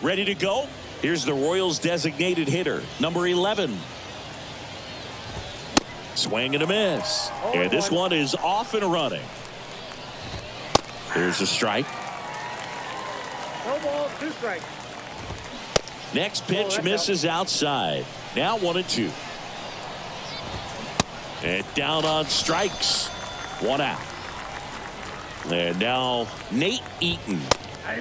Ready to go? Here's the Royals designated hitter, number 11. Swing and a miss. And this one is off and running. Here's a strike. No ball, 2 strikes. Next pitch misses outside. Now 1-2. And down on strikes. 1 out. And now Nate Eaton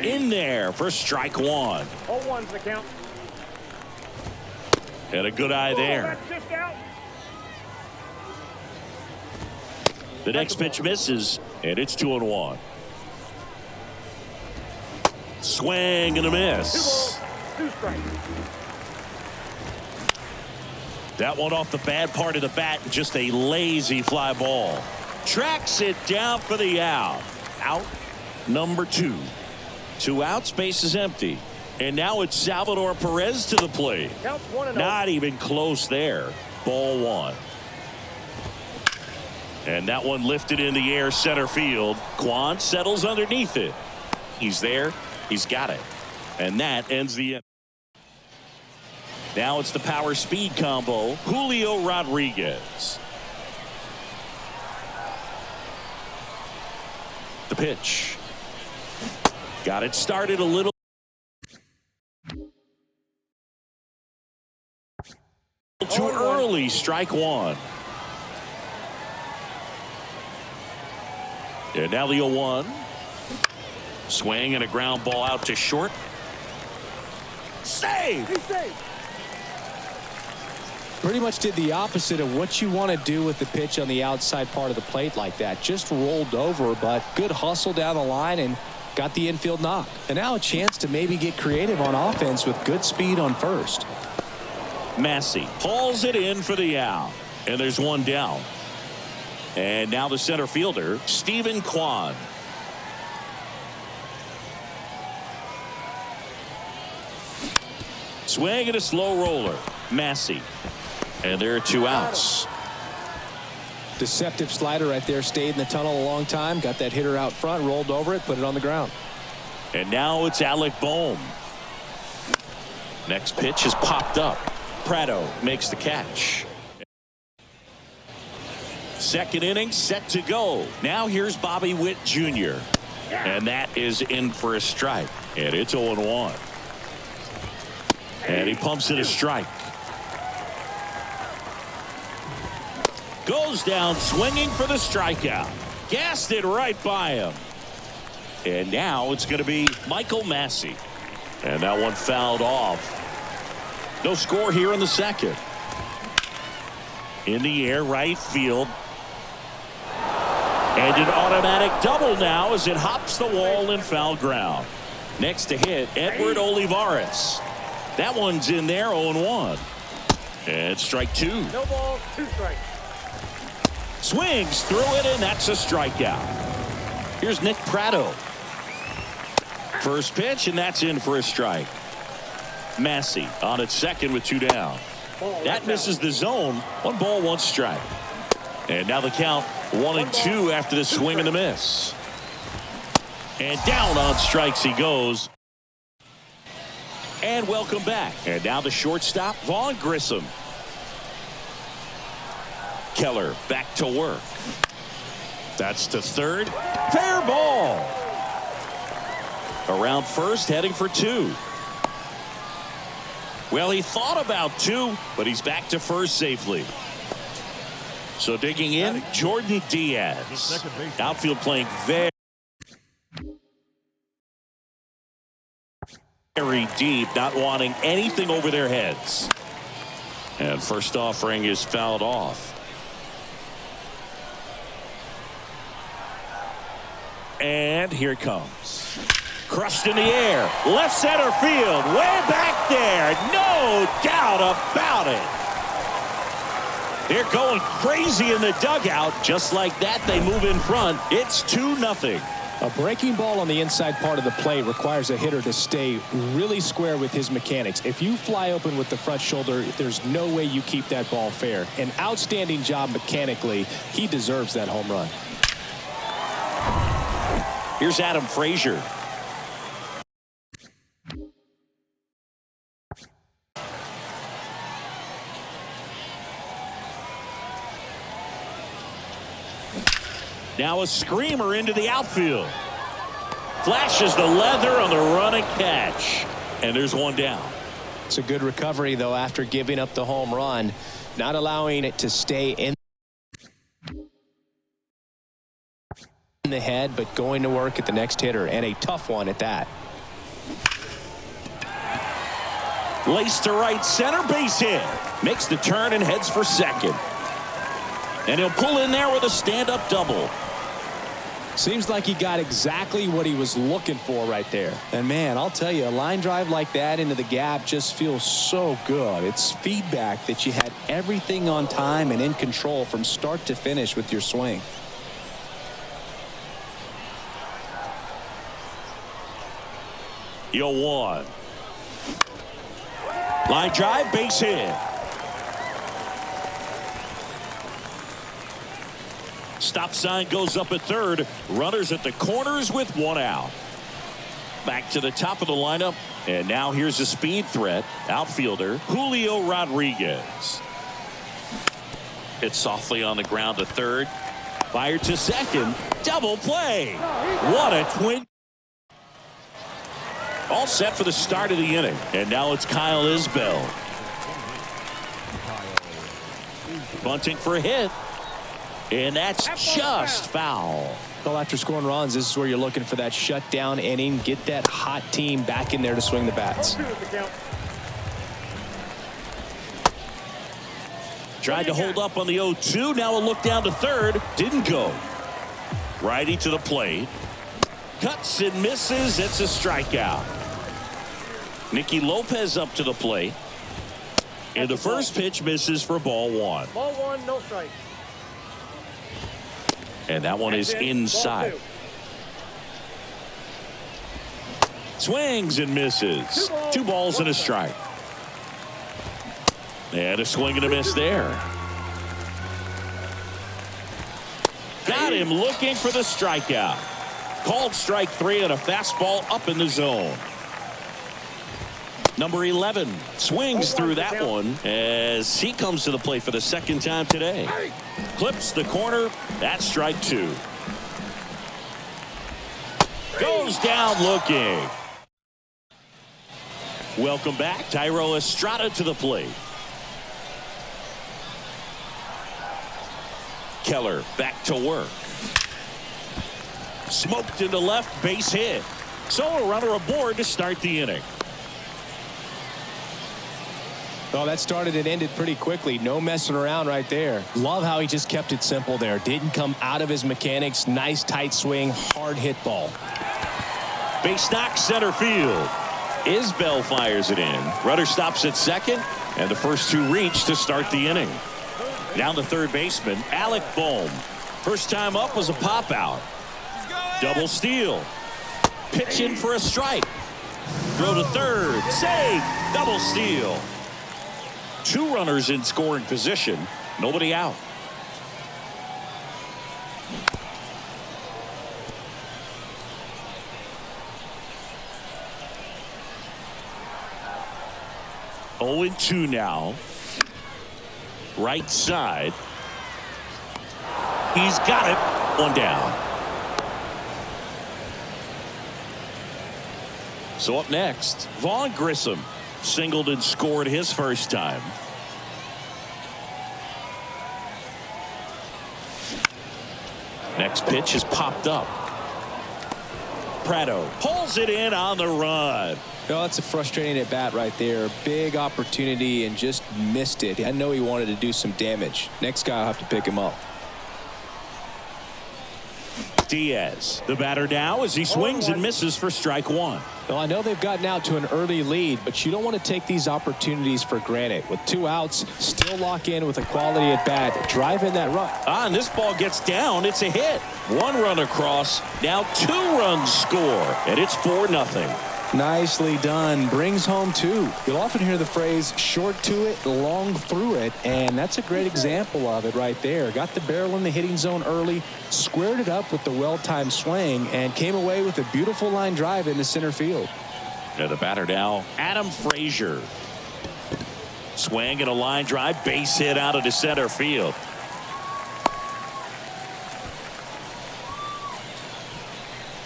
in there for strike 1. 0-1's the count. And a good eye there. That's just out. The next pitch misses, and it's 2-1. Swing and a 2 miss. balls, 2 strikes. That one off the bad part of the bat, just a lazy fly ball. Tracks it down for the out. Out number 2. 2 outs, base is empty. And now it's Salvador Perez to the plate. Counts 1-0. Not even close there. Ball 1. And that one lifted in the air center field. Quan settles underneath it. He's there. He's got it. And that ends the inning. Now it's the power speed combo. Julio Rodriguez. The pitch. Got it started a little too early. Strike 1. And now the 0-1. Swing and a ground ball out to short. Save! He's safe. Pretty much did the opposite of what you want to do with the pitch on the outside part of the plate like that. Just rolled over, but good hustle down the line and got the infield knock. And now a chance to maybe get creative on offense with good speed on first. Massey hauls it in for the out. And there's 1 down. And now the center fielder, Stephen Kwan. Swing and a slow roller. Massey. And there are 2 outs. Deceptive slider right there. Stayed in the tunnel a long time. Got that hitter out front. Rolled over it. Put it on the ground. And now it's Alec Bohm. Next pitch is popped up. Prado makes the catch. Second inning set to go. Now here's Bobby Witt Jr. And that is in for a strike. And it's 0-1. And he pumps it a strike. Goes down swinging for the strikeout. Gassed it right by him. And now it's going to be Michael Massey. And that one fouled off. No score here in the second. In the air, right field. And an automatic double now as it hops the wall in foul ground. Next to hit, Edward Olivares. That one's in there, 0-1. And strike 2. No balls, 2 strikes. Swings through it, and that's a strikeout. Here's Nick Prado. First pitch, and that's in for a strike. Massey on its second with 2 down. That misses the zone. 1 ball, 1 strike. And now the count 1-2 after the swing and the miss. And down on strikes he goes. And welcome back. And now the shortstop, Vaughn Grissom. Keller back to work. That's to third. Fair ball. Around first, heading for 2. Well, he thought about 2, but he's back to first safely. So digging in, Jordan Diaz. Outfield playing very deep, not wanting anything over their heads. And first offering is fouled off. And here it comes. Crushed in the air. Left center field. Way back there. No doubt about it. They're going crazy in the dugout. Just like that, they move in front. It's 2-0. A breaking ball on the inside part of the plate requires a hitter to stay really square with his mechanics. If you fly open with the front shoulder, there's no way you keep that ball fair. An outstanding job mechanically. He deserves that home run. Here's Adam Frazier. Now a screamer into the outfield. Flashes the leather on the running catch. And there's one down. It's a good recovery, though, after giving up the home run. Not allowing it to stay in the head, but going to work at the next hitter, and a tough one at that. Laced to right center, base hit. Makes the turn and heads for second. And he'll pull in there with a stand-up double. Seems like he got exactly what he was looking for right there. And man, I'll tell you, a line drive like that into the gap just feels so good. It's feedback that you had everything on time and in control from start to finish with your swing. Yo, 1. Line drive, base hit. Stop sign goes up at third. Runners at the corners with one out. Back to the top of the lineup. And now here's a speed threat. Outfielder Julio Rodriguez. Hit softly on the ground to third. Fired to second. Double play. What a twin. All set for the start of the inning. And now it's Kyle Isbell. Bunting for a hit. And that's just foul. Well, after scoring runs, this is where you're looking for that shutdown inning. Get that hot team back in there to swing the bats. Tried to hold up on the 0-2. Now a look down to third. Didn't go. Righty to the plate. Cuts and misses. It's a strikeout. Nicky Lopez up to the plate. And the first pitch misses for ball 1. Ball 1, no strike. And that one is inside. Swings and misses. 2 balls and a strike. And a swing and a miss there. Got him looking for the strikeout. Called strike 3 on a fastball up in the zone. Number 11 swings through that one as he comes to the plate for the second time today. Clips the corner. That's strike 2. Goes down looking. Welcome back. Tyro Estrada to the plate. Keller back to work. Smoked into left, base hit. So a runner aboard to start the inning. Well, that started and ended pretty quickly. No messing around right there. Love how he just kept it simple there. Didn't come out of his mechanics. Nice tight swing, hard hit ball. Base knock center field. Isbell fires it in. Runner stops at second, and the first 2 reach to start the inning. Down the third baseman, Alec Bohm. First time up was a pop out. Double steal. Pitch in for a strike. Throw to third. Save. Double steal. 2 runners in scoring position. Nobody out. Oh and 2 now. Right side. He's got it. 1 down. So up next, Vaughn Grissom. Singled and scored his first time. Next pitch is popped up. Prado pulls it in on the run. Well, that's a frustrating at bat right there. Big opportunity and just missed it. I know he wanted to do some damage. Next guy will have to pick him up. Diaz, the batter now as he swings and misses for strike 1. Well, I know they've gotten out to an early lead, but you don't want to take these opportunities for granted. With 2 outs, still lock in with a quality at bat. Drive in that run. And this ball gets down. It's a hit. 1 run across. Now 2 runs score. And it's 4-0. Nicely done. Brings home 2. You'll often hear the phrase short to it, long through it, and that's a great example of it right there. Got the barrel in the hitting zone early, squared it up with the well-timed swing, and came away with a beautiful line drive into center field. And the batter now, Adam Frazier. Swing and a line drive, base hit out into center field.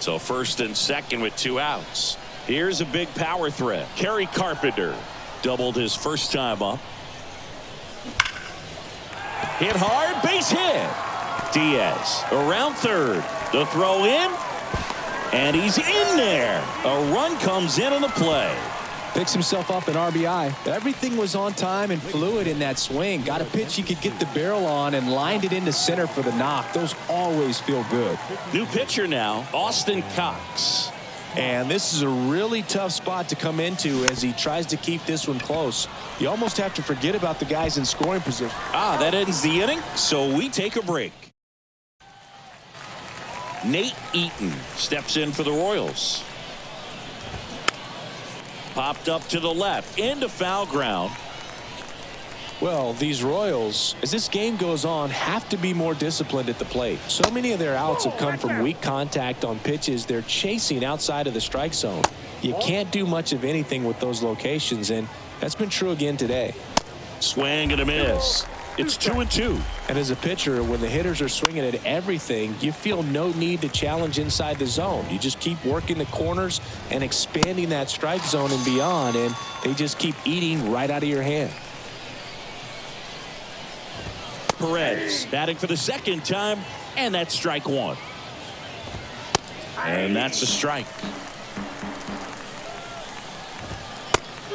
So first and second with 2 outs. Here's a big power threat. Kerry Carpenter doubled his first time up. Hit hard, base hit. Diaz around third. The throw in, and he's in there. A run comes in on the play. Picks himself up an RBI. Everything was on time and fluid in that swing. Got a pitch he could get the barrel on and lined it into center for the knock. Those always feel good. New pitcher now, Austin Cox. And this is a really tough spot to come into as he tries to keep this one close. You almost have to forget about the guys in scoring position. That ends the inning, so we take a break. Nate Eaton steps in for the Royals. Popped up to the left into foul ground. Well, these Royals, as this game goes on, have to be more disciplined at the plate. So many of their outs have come from weak contact on pitches they're chasing outside of the strike zone. You can't do much of anything with those locations, and that's been true again today. Swing and a miss. It's 2-2. And as a pitcher, when the hitters are swinging at everything, you feel no need to challenge inside the zone. You just keep working the corners and expanding that strike zone and beyond, and they just keep eating right out of your hand. Perez batting for the second time, and that's strike one. And that's the strike.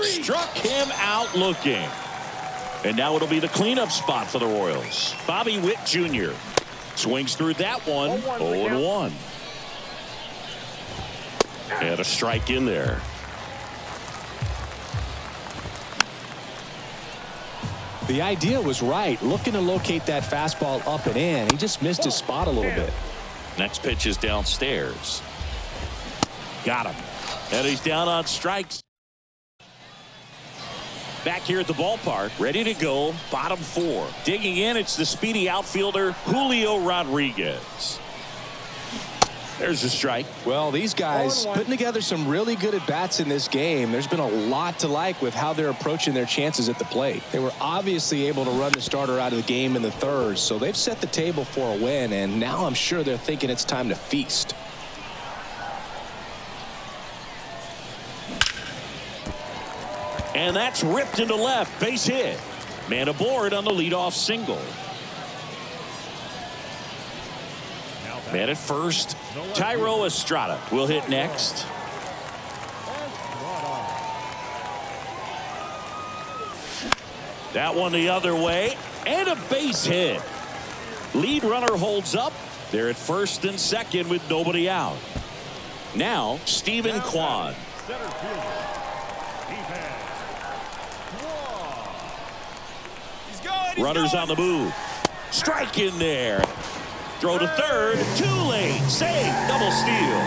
Struck him out looking. And now it'll be the cleanup spot for the Royals. Bobby Witt Jr. swings through that one. 0-1. And a strike in there. The idea was right, looking to locate that fastball up and in. He just missed his spot a little bit. Next pitch is downstairs. Got him. And he's down on strikes. Back here at the ballpark, ready to go, bottom 4. Digging in, it's the speedy outfielder, Julio Rodriguez. There's a strike. Well, these guys putting together some really good at-bats in this game. There's been a lot to like with how they're approaching their chances at the plate. They were obviously able to run the starter out of the game in the third, so they've set the table for a win, and now I'm sure they're thinking it's time to feast. And that's ripped into left. Base hit. Man aboard on the leadoff single. Man at first. Tyro Estrada will hit next. That one the other way. And a base hit. Lead runner holds up. They're at first and second with nobody out. Now, Stephen Kwan. Runners on the move. Strike in there. Throw to third. Too late. Save. Double steal.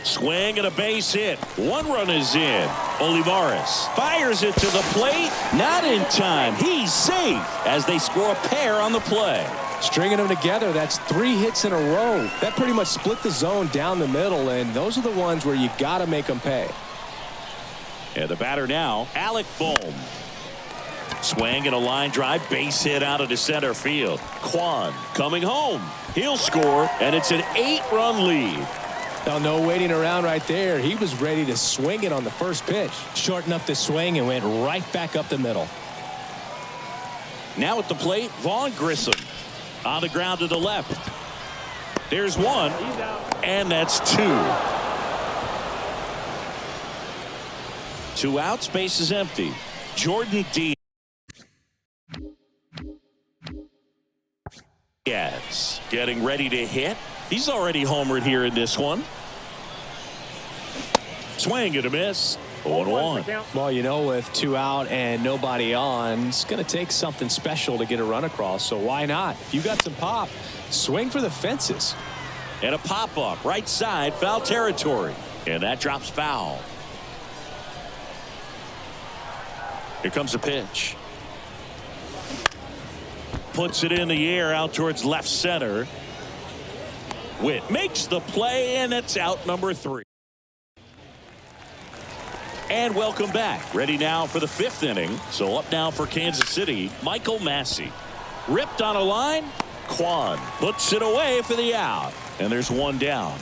Swing and a base hit. One run is in. Olivares fires it to the plate. Not in time. He's safe as they score a pair on the play. Stringing them together, that's 3 hits in a row. That pretty much split the zone down the middle, and those are the ones where you got to make them pay. And the batter now, Alec Bohm. Swing and a line drive, base hit out of the center field. Kwan coming home. He'll score, and it's an 8-run lead. Now, no waiting around right there. He was ready to swing it on the first pitch. Shortened up the swing and went right back up the middle. Now at the plate, Vaughn Grissom. On the ground to the left. There's one, and that's 2. 2 outs, base is empty. Jordan Diaz getting ready to hit. He's already homered here in this one. Swing and a miss. 0-1. Well, you know, with 2 out and nobody on, it's going to take something special to get a run across. So why not? If you got some pop, swing for the fences. And a pop up right side, foul territory. And that drops foul. Here comes a pitch. Puts it in the air out towards left center. Witt makes the play, and it's out number 3. And welcome back. Ready now for the 5th inning. So up now for Kansas City, Michael Massey. Ripped on a line. Quan puts it away for the out. And there's one down.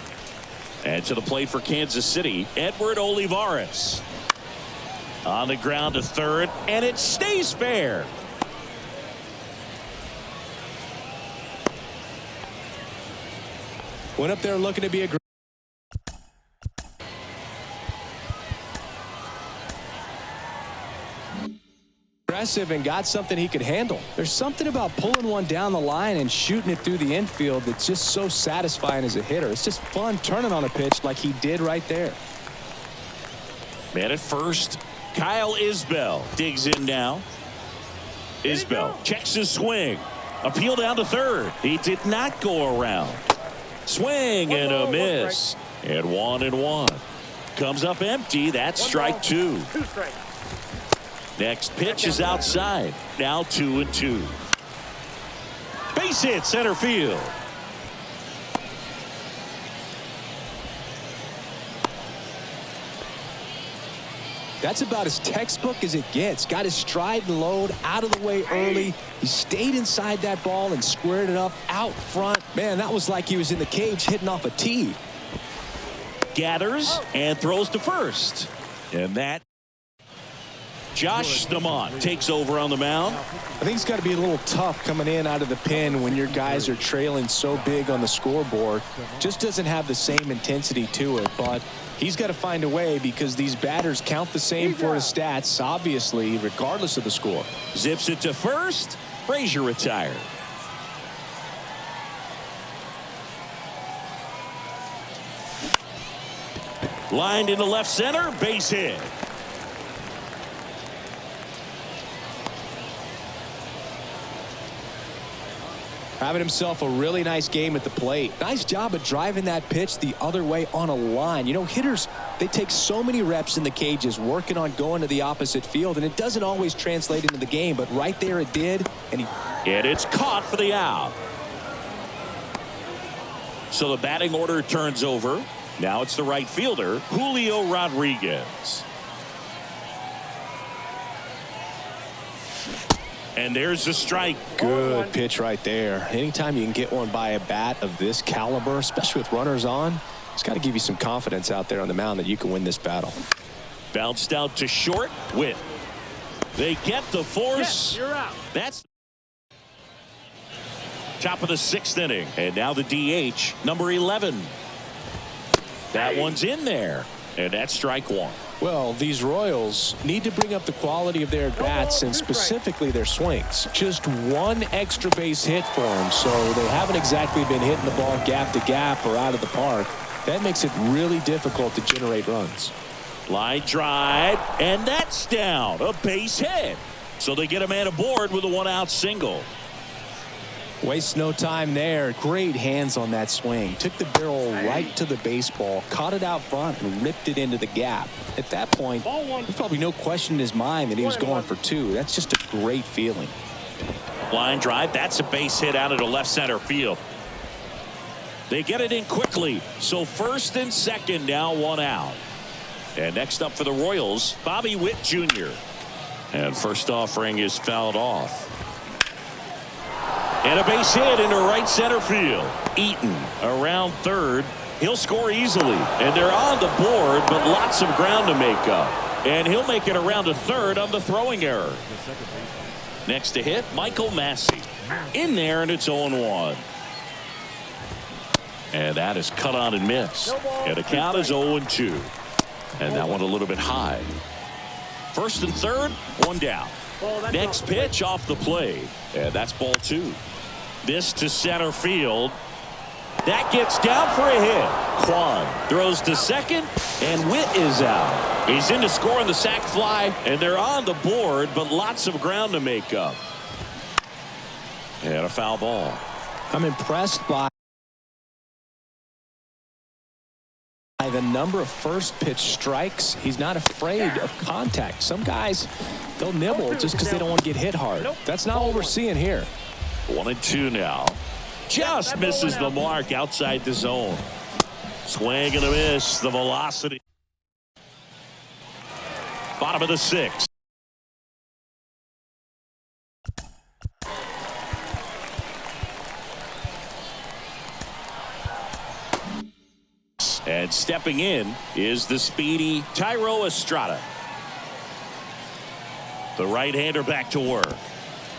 And to the plate for Kansas City, Edward Olivares. On the ground to third, and it stays fair. Went up there looking to be aggressive and got something he could handle. There's something about pulling one down the line and shooting it through the infield that's just so satisfying as a hitter. It's just fun turning on a pitch like he did right there. Man at first, Kyle Isbell digs in now. Isbell checks his swing. Appeal down to third. He did not go around. Swing and a miss. And 1-1. Comes up empty. That's strike 2. 2 strikes. Next pitch is outside. Now 2-2. Base hit center field. That's about as textbook as it gets. Got his stride and load out of the way early. He stayed inside that ball and squared it up out front. Man, that was like he was in the cage hitting off a tee. Gathers and throws to first. And that Josh Stamont takes over on the mound. I think it's got to be a little tough coming in out of the pen when your guys are trailing so big on the scoreboard. Just doesn't have the same intensity to it, but he's got to find a way because these batters count the same for his stats, obviously, regardless of the score. Zips it to first. Frazier retired. Lined into left center. Base hit. Having himself a really nice game at the plate. Nice job of driving that pitch the other way on a line. You know, hitters, they take so many reps in the cages working on going to the opposite field, and it doesn't always translate into the game, but right there it did. And it's caught for the out. So the batting order turns over. Now it's the right fielder, Julio Rodriguez. And there's the strike. Good pitch right there. Anytime you can get one by a bat of this caliber, especially with runners on, it's got to give you some confidence out there on the mound that you can win this battle. Bounced out to short. Witt. They get the force. Yes, you're out. That's top of the 6th inning. And now the DH, number 11. That one's in there. And that's strike 1. Well, these Royals need to bring up the quality of their bats and specifically their swings. Just one extra base hit for them, so they haven't exactly been hitting the ball gap to gap or out of the park. That makes it really difficult to generate runs. Line drive, and that's down. A base hit. So they get a man aboard with a 1-out single. Waste no time there. Great hands on that swing. Took the barrel right to the baseball, caught it out front, and ripped it into the gap. At that point, there's probably no question in his mind that he was going for 2. That's just a great feeling. Line drive. That's a base hit out into left center field. They get it in quickly. So first and second, now 1 out. And next up for the Royals, Bobby Witt Jr. And first offering is fouled off. And a base hit into right center field. Eaton around third. He'll score easily. And they're on the board, but lots of ground to make up. And he'll make it around to third on the throwing error. Next to hit, Michael Massey. In there, and it's 0-1. And that is cut on and missed. And the count is 0-2. And that one a little bit high. First and third, 1 down. Next pitch off the plate. And that's ball 2. This to center field. That gets down for a hit. Quan throws to second, and Witt is out. He's in to score on the sac fly, and they're on the board, but lots of ground to make up. And a foul ball. I'm impressed by the number of first pitch strikes. He's not afraid of contact. Some guys, they'll nibble just because they don't want to get hit hard. That's not what we're seeing here. 1-2 now. Just misses the mark outside the zone. Swing and a miss. The velocity. Bottom of the sixth. And stepping in is the speedy Thairo Estrada. The right-hander back to work.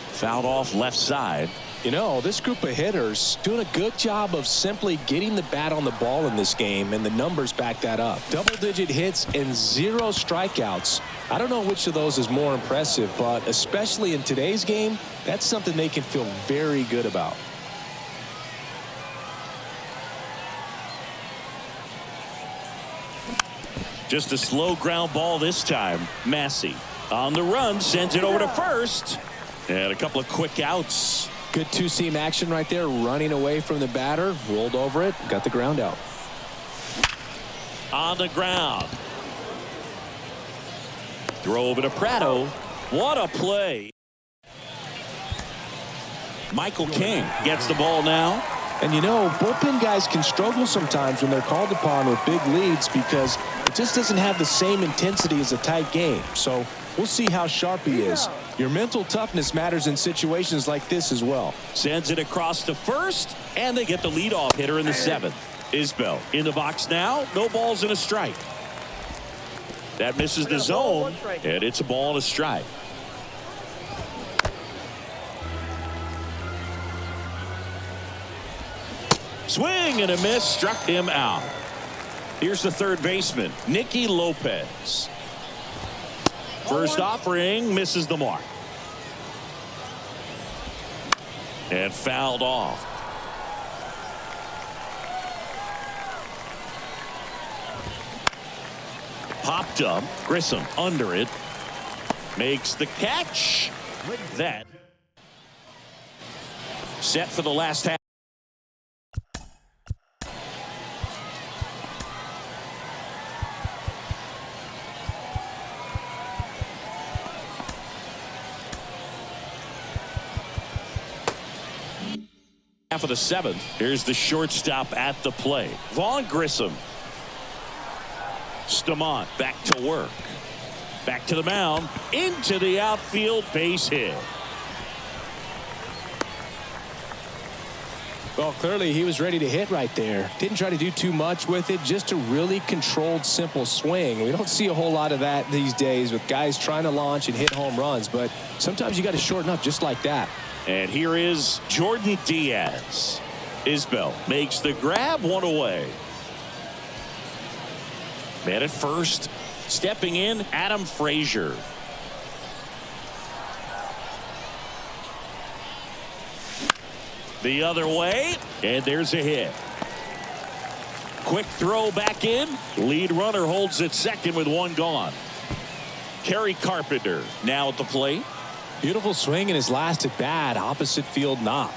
Fouled off left side. You know, this group of hitters doing a good job of simply getting the bat on the ball in this game, and the numbers back that up. Double-digit hits and 0 strikeouts. I don't know which of those is more impressive, but especially in today's game, that's something they can feel very good about. Just a slow ground ball this time. Massey on the run, sends it over to first. And a couple of quick outs. Good two-seam action right there, running away from the batter, rolled over it, got the ground out. On the ground. Throw over to Prado. What a play. Michael King gets the ball now. And you know, bullpen guys can struggle sometimes when they're called upon with big leads because it just doesn't have the same intensity as a tight game. So we'll see how sharp he is. Your mental toughness matters in situations like this as well. Sends it across to first, and they get the leadoff hitter in the seventh. Isbell in the box now. No balls and a strike. That misses the zone, and it's a ball and a strike. Swing and a miss, struck him out. Here's the third baseman, Nicky Lopez. First offering misses the mark. And fouled off. Popped up. Grissom under it. Makes the catch. That. Set for the last half. Half of the seventh. Here's the shortstop at the plate. Vaughn Grissom. Stamont back to work. Back to the mound. Into the outfield, base hit. Well, clearly he was ready to hit right there. Didn't try to do too much with it. Just a really controlled, simple swing. We don't see a whole lot of that these days with guys trying to launch and hit home runs. But sometimes you got to shorten up just like that. And here is Jordan Diaz. Isbell makes the grab, one away. Man at first. Stepping in, Adam Frazier. The other way, and there's a hit. Quick throw back in. Lead runner holds at second with one gone. Kerry Carpenter now at the plate. Beautiful swing in his last at bat. Opposite field knock.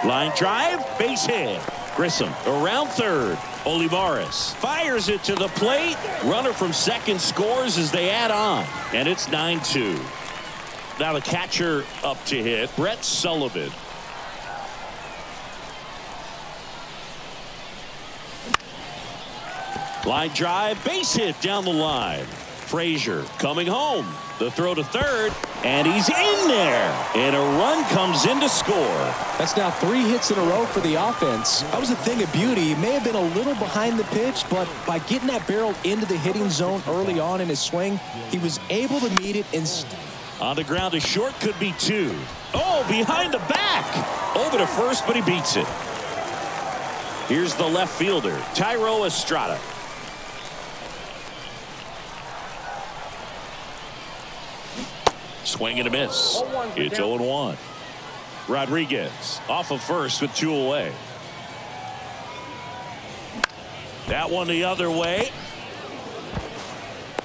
Line drive, base hit. Grissom around third. Olivares fires it to the plate. Runner from second scores as they add on. And it's 9-2. Now the catcher up to hit, Brett Sullivan. Line drive, base hit down the line. Frazier coming home. The throw to third, and he's in there. And a run comes in to score. That's now 3 hits in a row for the offense. That was a thing of beauty. He may have been a little behind the pitch, but by getting that barrel into the hitting zone early on in his swing, he was able to meet it and on the ground to short, could be 2. Oh, behind the back. Over to first, but he beats it. Here's the left fielder, Thairo Estrada. Swing and a miss. It's 0-1. Rodriguez off of first with 2 away. That one the other way.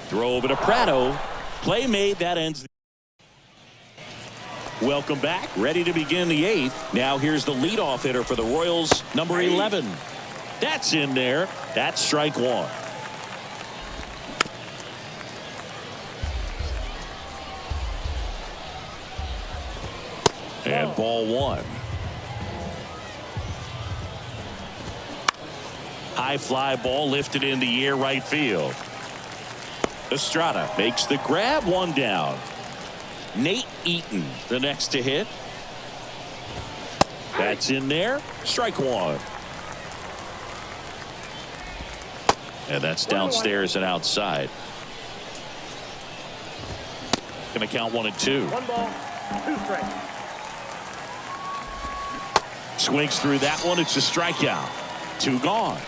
Throw over to Prado. Play made. That ends. Welcome back. Ready to begin the 8th. Now here's the leadoff hitter for the Royals, number 11. That's in there. That's strike 1. And ball 1. high fly ball lifted in the air right field. Estrada makes the grab, one down. Nate Eaton the next to hit. That's in there. Strike one. And that's downstairs and outside. Going to count 1 and 2. 1 ball, 2 strikes. Swings through that one. It's a strikeout. 2 gone.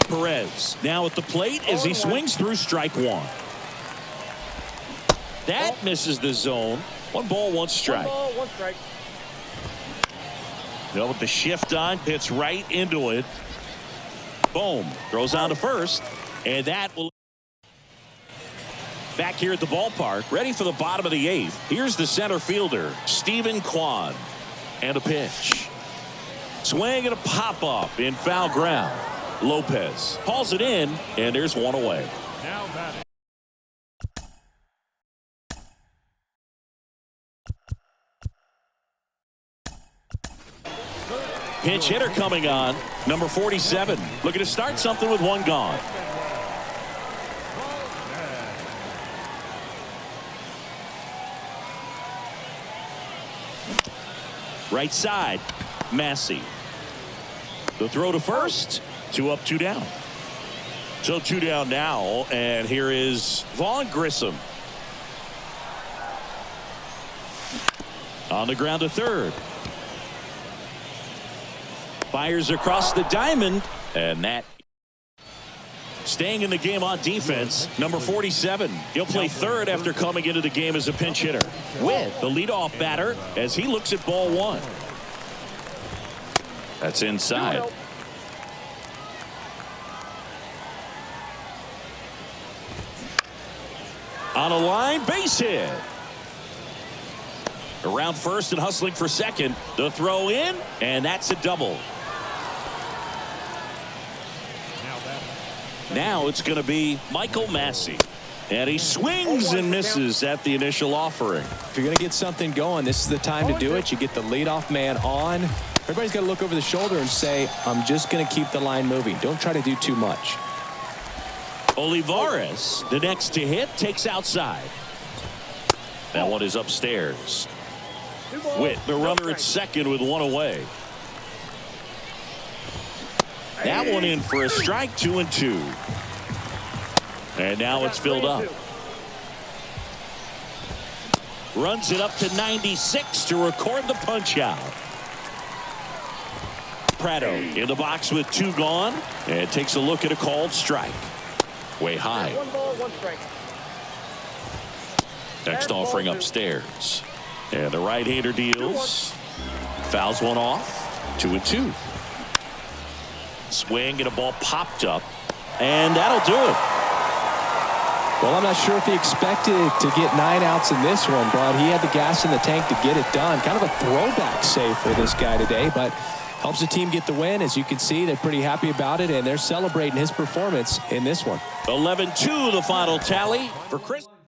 Perez now at the plate as he swings through strike 1. That misses the zone. 1 ball, 1 strike. 1 ball, 1 strike. Now with the shift on, hits right into it. Boom. Throws on to first. And that will. Back here at the ballpark, ready for the bottom of the 8th. Here's the center fielder, Stephen Kwan. And a pitch. Swing and a pop-up in foul ground. Lopez hauls it in, and there's 1 away. Now batting. Pinch hitter coming on, number 47. Looking to start something with 1 gone. Right side, Massey. The throw to first. 2 up, 2 down. So 2 down now, and here is Vaughn Grissom. On the ground to third. Fires across the diamond, and that. Staying in the game on defense, number 47. He'll play third after coming into the game as a pinch hitter. With the leadoff batter as he looks at ball 1. That's inside. On a line, base hit. Around first and hustling for second. The throw in, and that's a double. Now it's going to be Michael Massey. And he swings and misses at the initial offering. If you're going to get something going, this is the time to do it. You get the leadoff man on. Everybody's got to look over the shoulder and say, I'm just going to keep the line moving. Don't try to do too much. Olivares, the next to hit, takes outside. That one is upstairs. Witt, the runner at second with 1 away. That one in for a strike, 2 and 2. And now it's filled up. Runs it up to 96 to record the punch out. Prado in the box with 2 gone, and takes a look at a called strike. Way high. 1 ball, 1 strike. Next offering upstairs. And the right-hander deals. Fouls one off. 2 and 2. Swing and a ball popped up. And that'll do it. Well, I'm not sure if he expected to get 9 outs in this one, but he had the gas in the tank to get it done. Kind of a throwback save for this guy today, but helps the team get the win. As you can see, they're pretty happy about it, and they're celebrating his performance in this one. 11-2 the final tally for Chris.